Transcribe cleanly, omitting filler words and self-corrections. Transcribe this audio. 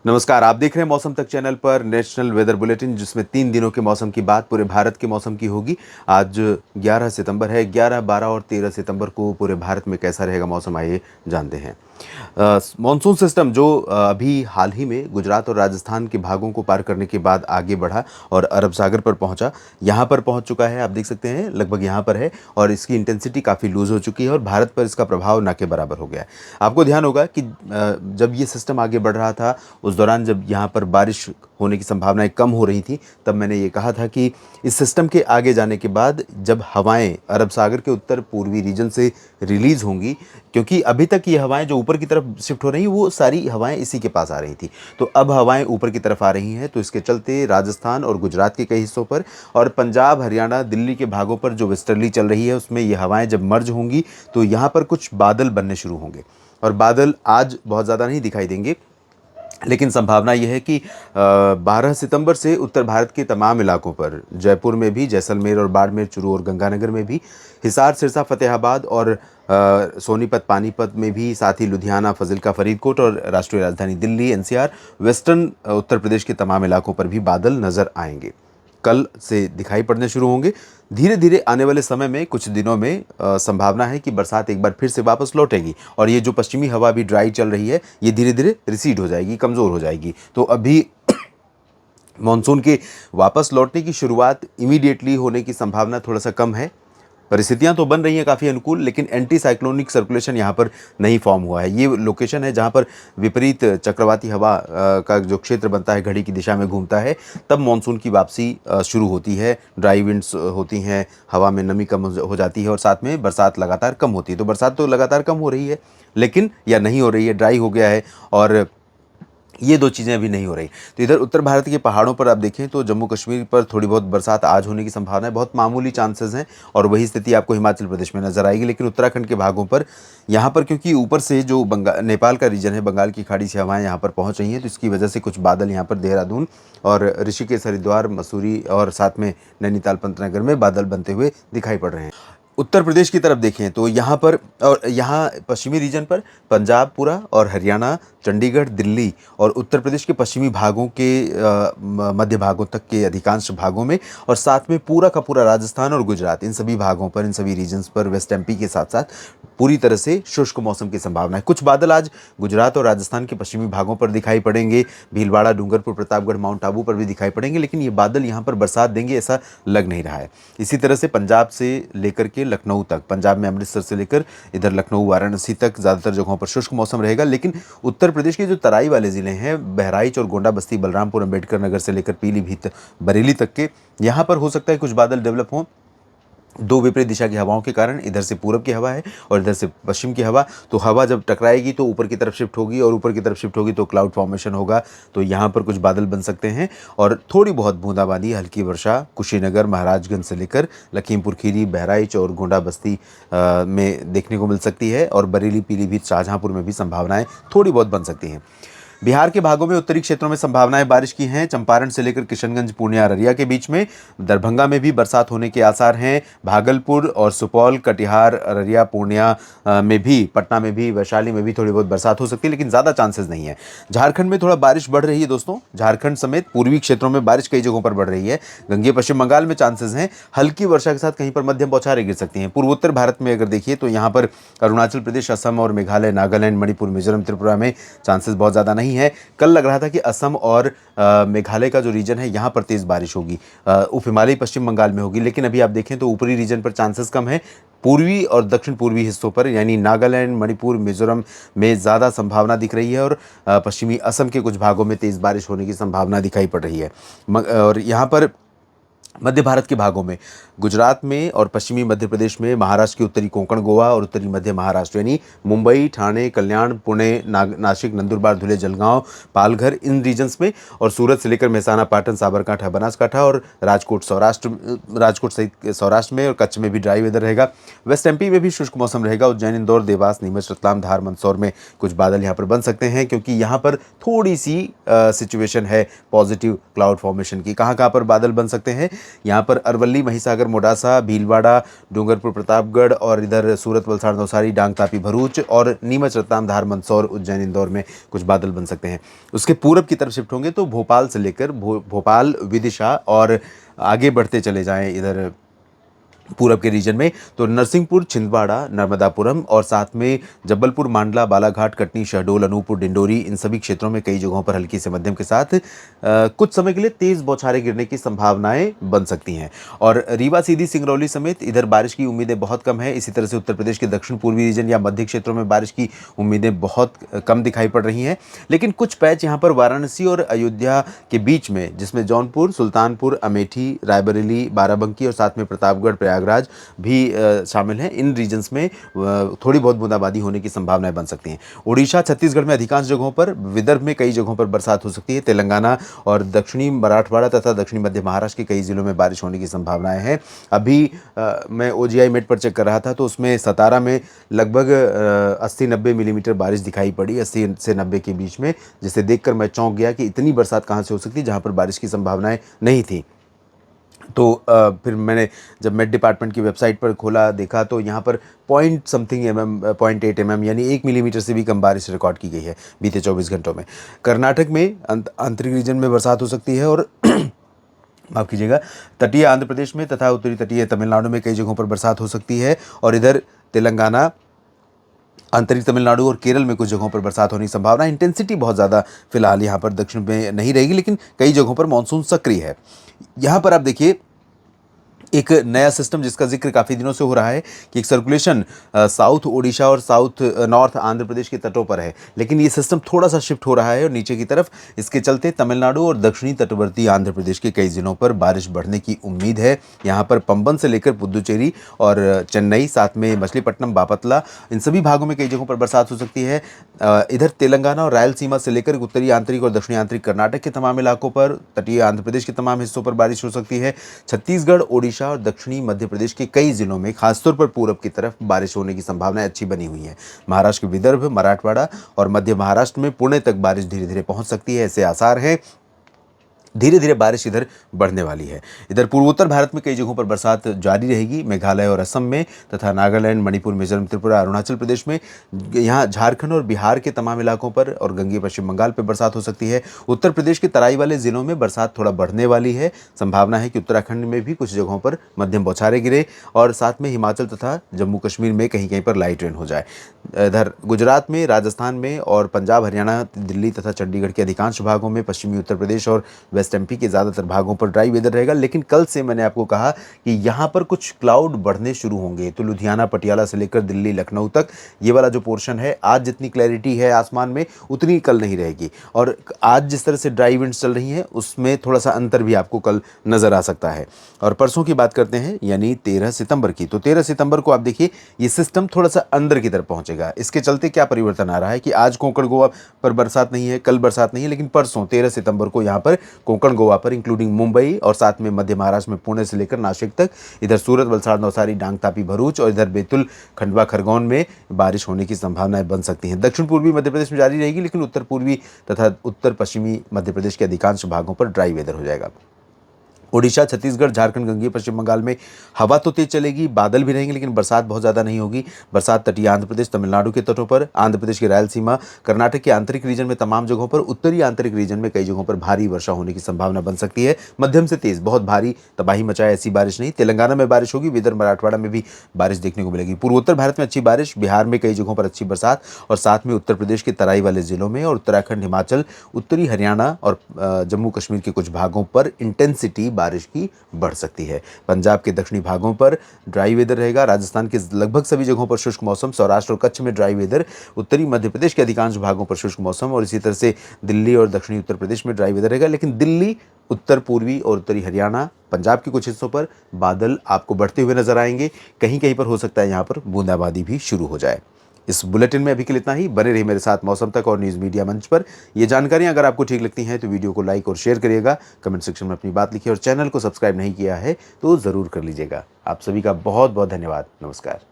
नमस्कार, आप देख रहे हैं मौसम तक चैनल पर नेशनल वेदर बुलेटिन, जिसमें 3 दिनों के मौसम की बात पूरे भारत के मौसम की होगी। आज 11 सितंबर है। 11, 12 और 13 सितंबर को पूरे भारत में कैसा रहेगा मौसम, आइए जानते हैं। मॉनसून सिस्टम जो अभी हाल ही में गुजरात और राजस्थान के भागों को पार करने के बाद आगे बढ़ा और अरब सागर पर पहुंचा, यहाँ पर पहुंच चुका है। आप देख सकते हैं लगभग यहाँ पर है और इसकी इंटेंसिटी काफ़ी लूज़ हो चुकी है और भारत पर इसका प्रभाव ना के बराबर हो गया है। आपको ध्यान होगा कि जब ये सिस्टम आगे बढ़ रहा था, उस दौरान जब यहाँ पर बारिश होने की संभावनाएं कम हो रही थी, तब मैंने ये कहा था कि इस सिस्टम के आगे जाने के बाद जब हवाएं अरब सागर के उत्तर पूर्वी रीजन से रिलीज़ होंगी, क्योंकि अभी तक ये हवाएं जो ऊपर की तरफ शिफ्ट हो रही हैं वो सारी हवाएं इसी के पास आ रही थी, तो अब हवाएं ऊपर की तरफ आ रही हैं, तो इसके चलते राजस्थान और गुजरात के कई हिस्सों पर और पंजाब, हरियाणा, दिल्ली के भागों पर जो वेस्टर्ली चल रही है उसमें ये हवाएं जब मर्ज होंगी तो यहाँ पर कुछ बादल बनने शुरू होंगे। और बादल आज बहुत ज़्यादा नहीं दिखाई देंगे, लेकिन संभावना यह है कि 12 सितंबर से उत्तर भारत के तमाम इलाकों पर, जयपुर में भी, जैसलमेर और बाड़मेर, चूरू और गंगानगर में भी, हिसार, सिरसा, फतेहाबाद और सोनीपत, पानीपत में भी, साथ ही लुधियाना, फजिल्का, फरीदकोट और राष्ट्रीय राजधानी दिल्ली, एनसीआर, वेस्टर्न उत्तर प्रदेश के तमाम इलाकों पर भी बादल नज़र आएंगे। कल से दिखाई पड़ने शुरू होंगे। धीरे धीरे आने वाले समय में कुछ दिनों में संभावना है कि बरसात एक बार फिर से वापस लौटेगी और ये जो पश्चिमी हवा भी ड्राई चल रही है, ये धीरे धीरे रिसीड हो जाएगी, कमज़ोर हो जाएगी। तो अभी मॉनसून के वापस लौटने की शुरुआत इमीडिएटली होने की संभावना थोड़ा सा कम है। परिस्थितियां तो बन रही हैं काफ़ी अनुकूल, लेकिन एंटी साइक्लोनिक सर्कुलेशन यहाँ पर नहीं फॉर्म हुआ है। ये लोकेशन है जहाँ पर विपरीत चक्रवाती हवा का जो क्षेत्र बनता है, घड़ी की दिशा में घूमता है, तब मानसून की वापसी शुरू होती है। ड्राई विंड्स होती हैं, हवा में नमी कम हो जाती है और साथ में बरसात लगातार कम होती है। तो बरसात तो लगातार कम हो रही है, लेकिन या नहीं हो रही है, ड्राई हो गया है, और ये दो चीज़ें अभी नहीं हो रही। तो इधर उत्तर भारत के पहाड़ों पर आप देखें तो जम्मू कश्मीर पर थोड़ी बहुत बरसात आज होने की संभावना है, बहुत मामूली चांसेस हैं, और वही स्थिति आपको हिमाचल प्रदेश में नजर आएगी। लेकिन उत्तराखंड के भागों पर, यहाँ पर क्योंकि ऊपर से जो नेपाल का रीजन है, बंगाल की खाड़ी से हवाएं यहाँ पर पहुँच रही हैं, तो इसकी वजह से कुछ बादल यहाँ पर देहरादून और ऋषिकेश, हरिद्वार, मसूरी और साथ में नैनीताल, पंतनगर में बादल बनते हुए दिखाई पड़ रहे हैं। उत्तर प्रदेश की तरफ देखें तो यहाँ पर, और यहाँ पश्चिमी रीजन पर पंजाब पूरा और हरियाणा, चंडीगढ़, दिल्ली और उत्तर प्रदेश के पश्चिमी भागों के मध्य भागों तक के अधिकांश भागों में, और साथ में पूरा का पूरा राजस्थान और गुजरात, इन सभी भागों पर, इन सभी रीजन्स पर, वेस्ट एमपी के साथ साथ पूरी तरह से शुष्क मौसम की संभावना है। कुछ बादल आज गुजरात और राजस्थान के पश्चिमी भागों पर दिखाई पड़ेंगे, भीलवाड़ा, डूंगरपुर, प्रतापगढ़, माउंट आबू पर भी दिखाई पड़ेंगे, लेकिन ये बादल यहाँ पर बरसात देंगे ऐसा लग नहीं रहा है। इसी तरह से पंजाब से लेकर के लखनऊ तक, पंजाब में अमृतसर से लेकर इधर लखनऊ, वाराणसी तक ज़्यादातर जगहों पर शुष्क मौसम रहेगा। लेकिन उत्तर प्रदेश के जो तराई वाले ज़िले हैं, बहराइच और गोंडा, बस्ती, बलरामपुर, अंबेडकर नगर से लेकर पीलीभीत, बरेली तक के, यहाँ पर हो सकता है कुछ बादल डेवलप हों। दो विपरीत दिशा की हवाओं के कारण, इधर से पूरब की हवा है और इधर से पश्चिम की हवा, तो हवा जब टकराएगी तो ऊपर की तरफ शिफ्ट होगी और ऊपर की तरफ शिफ्ट होगी तो क्लाउड फॉर्मेशन होगा, तो यहाँ पर कुछ बादल बन सकते हैं और थोड़ी बहुत बूंदाबांदी, हल्की वर्षा कुशीनगर, महाराजगंज से लेकर लखीमपुर खीरी, बहराइच और गोंडा, बस्ती में देखने को मिल सकती है, और बरेली, पीलीभीत, शाहजहाँपुर में भी संभावनाएं थोड़ी बहुत बन सकती हैं। बिहार के भागों में उत्तरी क्षेत्रों में संभावनाएं बारिश की हैं। चंपारण से लेकर किशनगंज, पूर्णिया, अररिया के बीच में, दरभंगा में भी बरसात होने के आसार हैं। भागलपुर और सुपौल, कटिहार, अररिया, पूर्णिया में भी, पटना में भी, वैशाली में भी थोड़ी बहुत बरसात हो सकती है, लेकिन ज़्यादा चांसेस नहीं है। झारखंड में थोड़ा बारिश बढ़ रही है दोस्तों, झारखंड समेत पूर्वी क्षेत्रों में बारिश कई जगहों पर बढ़ रही है। गंगे पश्चिम बंगाल में चांसेस हैं, हल्की वर्षा के साथ कहीं पर मध्यम बौछारें गिर सकती हैं। पूर्वोत्तर भारत में अगर देखिए तो यहाँ पर अरुणाचल प्रदेश, असम और मेघालय, नागालैंड, मणिपुर, मिजोरम, त्रिपुरा में चांसेस बहुत ज़्यादा नहीं है। कल लग रहा था कि असम और मेघालय का जो रीजन है यहाँ पर तेज़ बारिश होगी, उप हिमालयी पश्चिम बंगाल में होगी, लेकिन अभी आप देखें तो ऊपरी रीजन पर चांसेस कम है। पूर्वी और दक्षिण पूर्वी हिस्सों पर, यानी नागालैंड, मणिपुर, मिजोरम में ज़्यादा संभावना दिख रही है, और पश्चिमी असम के कुछ भागों में तेज़ बारिश होने की संभावना दिखाई पड़ रही है। और यहाँ पर मध्य भारत के भागों में, गुजरात में और पश्चिमी मध्य प्रदेश में, महाराष्ट्र के उत्तरी कोंकण, गोवा और उत्तरी मध्य महाराष्ट्र यानी मुंबई, ठाणे, कल्याण, पुणे, नासिक, नंदुरबार, धुले, जलगांव, पालघर, इन रीजन्स में, और सूरत से लेकर मेहसाना, पाटन, साबरकांठा, बनासकांठा और राजकोट सहित सौराष्ट्र में और कच्छ में भी ड्राई वेदर रहेगा। वेस्ट एमपी में भी शुष्क मौसम रहेगा। उज्जैन, इंदौर, देवास, नीमच, रतलाम, धार, मंदसौर में कुछ बादल यहाँ पर बन सकते हैं, क्योंकि यहाँ पर थोड़ी सी सिचुएशन है पॉजिटिव क्लाउड फॉर्मेशन की। कहाँ कहाँ पर बादल बन सकते हैं, यहाँ पर अरवली, महिसागर, मोडासा, भीलवाड़ा, डूंगरपुर, प्रतापगढ़ और इधर सूरत, वलसाड़, नवसारी, डांग, तापी, भरूच और नीमच, रतलाम, धार, मंदसौर, उज्जैन, इंदौर में कुछ बादल बन सकते हैं। उसके पूरब की तरफ शिफ्ट होंगे तो भोपाल से लेकर भोपाल, विदिशा और आगे बढ़ते चले जाएं इधर पूरब के रीजन में तो नरसिंहपुर, छिंदवाड़ा, नर्मदापुरम और साथ में जबलपुर, मांडला, बालाघाट, कटनी, शहडोल, अनूपपुर, डिंडोरी, इन सभी क्षेत्रों में कई जगहों पर हल्की से मध्यम के साथ कुछ समय के लिए तेज बौछारें गिरने की संभावनाएं बन सकती हैं। और रीवा, सीधी, सिंगरौली समेत इधर बारिश की उम्मीदें बहुत कम है। इसी तरह से उत्तर प्रदेश के दक्षिण पूर्वी रीजन या मध्य क्षेत्रों में बारिश की उम्मीदें बहुत कम दिखाई पड़ रही हैं। लेकिन कुछ पैच यहाँ पर वाराणसी और अयोध्या के बीच में, जिसमें जौनपुर, सुल्तानपुर, अमेठी, रायबरेली, बाराबंकी और साथ में प्रतापगढ़, प्रयागराज भी शामिल हैं। इन रीजन्स में थोड़ी बहुत बूंदाबांदी होने की संभावनाएं बन सकती हैं। उड़ीसा, छत्तीसगढ़ में अधिकांश जगहों पर, विदर्भ में कई जगहों पर बरसात हो सकती है। तेलंगाना और दक्षिणी मराठवाड़ा तथा दक्षिणी मध्य महाराष्ट्र के कई जिलों में बारिश होने की संभावनाएं हैं। अभी मैं ओजीआई मेट पर चेक कर रहा था तो उसमें सतारा में लगभग 80-90 मिलीमीटर बारिश दिखाई पड़ी, 80 से 90 के बीच में, जिसे देखकर मैं चौंक गया कि इतनी बरसात कहाँ से हो सकती है जहाँ पर बारिश की संभावनाएं नहीं थी। तो फिर मैंने जब मेट डिपार्टमेंट की वेबसाइट पर खोला, देखा तो यहाँ पर पॉइंट समथिंग .8 mm यानी 1 मिलीमीटर से भी कम बारिश रिकॉर्ड की गई है बीते 24 घंटों में। कर्नाटक में आंतरिक रीजन में बरसात हो सकती है और माफ़ कीजिएगा, तटीय आंध्र प्रदेश में तथा उत्तरी तटीय तमिलनाडु में कई जगहों पर बरसात हो सकती है। और इधर तेलंगाना, आंतरिक तमिलनाडु और केरल में कुछ जगहों पर बरसात होने की संभावना। इंटेंसिटी बहुत ज़्यादा फिलहाल यहाँ पर दक्षिण में नहीं रहेगी, लेकिन कई जगहों पर मानसून सक्रिय है। यहाँ पर आप देखिए एक नया सिस्टम जिसका जिक्र काफ़ी दिनों से हो रहा है कि एक सर्कुलेशन साउथ ओडिशा और साउथ नॉर्थ आंध्र प्रदेश के तटों पर है, लेकिन ये सिस्टम थोड़ा सा शिफ्ट हो रहा है और नीचे की तरफ। इसके चलते तमिलनाडु और दक्षिणी तटवर्ती आंध्र प्रदेश के कई जिलों पर बारिश बढ़ने की उम्मीद है। यहाँ पर पंबन से लेकर पुदुचेरी और चेन्नई, साथ में मछलीपट्टनम, बापतला, इन सभी भागों में कई जगहों पर बरसात हो सकती है। इधर तेलंगाना और रायलसीमा से लेकर उत्तरी आंतरिक और दक्षिणी आंतरिक कर्नाटक के तमाम इलाकों पर, तटीय आंध्र प्रदेश के तमाम हिस्सों पर बारिश हो सकती है। छत्तीसगढ़, ओडिशा और दक्षिणी मध्य प्रदेश के कई जिलों में खासतौर पर पूरब की तरफ बारिश होने की संभावनाएं अच्छी बनी हुई हैं। महाराष्ट्र के विदर्भ, मराठवाड़ा और मध्य महाराष्ट्र में पुणे तक बारिश धीरे धीरे पहुंच सकती है, ऐसे आसार हैं। धीरे धीरे बारिश इधर बढ़ने वाली है। इधर पूर्वोत्तर भारत में कई जगहों पर बरसात जारी रहेगी, मेघालय और असम में तथा नागालैंड, मणिपुर, मिजोरम, त्रिपुरा, अरुणाचल प्रदेश में। यहाँ झारखंड और बिहार के तमाम इलाकों पर और गंगे पश्चिम बंगाल पर बरसात हो सकती है। उत्तर प्रदेश के तराई वाले जिलों में बरसात थोड़ा बढ़ने वाली है। संभावना है कि उत्तराखंड में भी कुछ जगहों पर मध्यम बौछारें गिरे और साथ में हिमाचल तथा जम्मू कश्मीर में कहीं कहीं पर लाइट रेन हो जाए। इधर गुजरात में, राजस्थान में और पंजाब, हरियाणा, दिल्ली तथा चंडीगढ़ के अधिकांश भागों में, पश्चिमी उत्तर प्रदेश और वेस्ट एमपी के ज़्यादातर भागों पर ड्राई वेदर रहेगा। लेकिन कल से मैंने आपको कहा कि यहाँ पर कुछ क्लाउड बढ़ने शुरू होंगे, तो लुधियाना, पटियाला से लेकर दिल्ली, लखनऊ तक ये वाला जो पोर्शन है, आज जितनी क्लैरिटी है आसमान में उतनी कल नहीं रहेगी। और आज जिस तरह से ड्राई विंड्स चल रही हैं उसमें थोड़ा सा अंतर भी आपको कल नज़र आ सकता है। और परसों की बात करते हैं, यानी 13 सितंबर की, तो 13 सितंबर को आप देखिए ये सिस्टम थोड़ा सा अंदर की तरफ पहुंचेगा। इसके चलते क्या परिवर्तन आ रहा है कि आज कोंकण गोवा पर बरसात नहीं है, कल बरसात नहीं है, लेकिन परसों 13 सितंबर को यहाँ पर कोंकण गोवा पर, इंक्लूडिंग मुंबई और साथ में मध्य महाराष्ट्र में पुणे से लेकर नासिक तक, इधर सूरत, वलसाड़, नवसारी, डांग, तापी, भरूच और इधर बैतूल, खंडवा, खरगोन में बारिश होने की संभावनाएं बन सकती हैं। दक्षिण पूर्वी मध्य प्रदेश में जारी रहेगी, लेकिन उत्तर पूर्वी तथा उत्तर पश्चिमी मध्य प्रदेश के अधिकांश भागों पर ड्राई वेदर हो जाएगा। ओडिशा, छत्तीसगढ़, झारखंड, गंगे पश्चिम बंगाल में हवा तो तेज चलेगी, बादल भी रहेंगे, लेकिन बरसात बहुत ज़्यादा नहीं होगी। बरसात तटीय आंध्र प्रदेश, तमिलनाडु के तटों पर, आंध्र प्रदेश की रायलसीमा, कर्नाटक के आंतरिक रीजन में तमाम जगहों पर, उत्तरी आंतरिक रीजन में कई जगहों पर भारी वर्षा होने की संभावना बन सकती है। मध्यम से तेज, बहुत भारी तबाही मचाए ऐसी बारिश नहीं। तेलंगाना में बारिश होगी, विदर्भ, मराठवाड़ा में भी बारिश देखने को मिलेगी। पूर्वोत्तर भारत में अच्छी बारिश, बिहार में कई जगहों पर अच्छी बरसात और साथ में उत्तर प्रदेश के तराई वाले जिलों में और उत्तराखंड, हिमाचल, उत्तरी हरियाणा और जम्मू कश्मीर के कुछ भागों पर इंटेंसिटी बारिश की बढ़ सकती है। पंजाब के दक्षिणी भागों पर ड्राई वेदर रहेगा। राजस्थान के लगभग सभी जगहों पर शुष्क मौसम, सौराष्ट्र और कच्छ में ड्राई वेदर, उत्तरी मध्य प्रदेश के अधिकांश भागों पर शुष्क मौसम और इसी तरह से दिल्ली और दक्षिणी उत्तर प्रदेश में ड्राई वेदर रहेगा। लेकिन दिल्ली, उत्तर पूर्वी और उत्तरी हरियाणा, पंजाब के कुछ हिस्सों पर बादल आपको बढ़ते हुए नजर आएंगे। कहीं कहीं पर हो सकता है यहाँ पर बूंदाबांदी भी शुरू हो जाए। इस बुलेटिन में अभी के लिए इतना ही। बने रहिए मेरे साथ मौसम तक और न्यूज़ मीडिया मंच पर। ये जानकारियां अगर आपको ठीक लगती हैं तो वीडियो को लाइक और शेयर करिएगा, कमेंट सेक्शन में अपनी बात लिखिए और चैनल को सब्सक्राइब नहीं किया है तो ज़रूर कर लीजिएगा। आप सभी का बहुत बहुत धन्यवाद। नमस्कार।